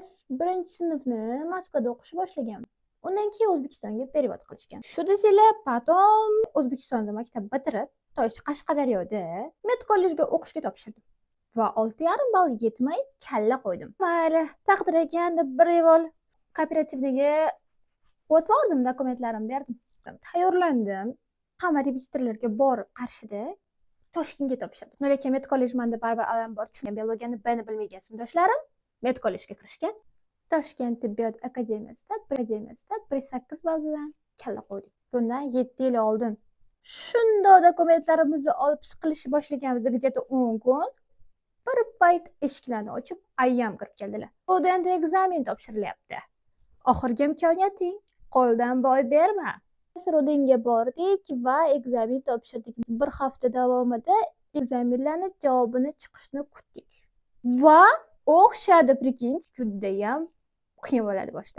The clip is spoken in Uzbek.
Xullas, 1-sinfni Moskvada o'qishni boshlaganman. Undan keyin O'zbekistonga perevod qilishgan. Shu desanglar, potom O'zbekistonda maktab bitirib, Qashqadaryoda medkollejga o'qishga topshirdim. Va 6,5 ball yetmay kalla qo'ydim. Mayli, taqdir ekan deb bir evol kooperativniga o'tib oldim, dokumentlarimni berdim. Tayyorlandim. Hamma repetitorlarga borib qarshida Toshkentga topshirdim. Lekin medkollejmanda baribir odam bor, chunki biologiyani Bni bilmagan sinfdoshlarim medkollejga kirishgan. Toshkent tibbiyot akademiyasida 1,8 ball bilan kalla qo'ydik. Bundan 7 yil oldin. Shundoq dokumentlarimizni olib siqilishni boshlaganimizda где-то 10 kun bir payt eshiklarni ochib ayyam kirib keldilar. Bu endi ekzamen topshirilyapti. Oxirgi imkoniyating, qo'ldan boy berma. Rodinga bordik va ekzamen topshirdik. Bir hafta davomida ekzamenlarni javobini chiqishni kutdik. Va o'xshadi, prekin, judayam qiyin bo'ladi boshda.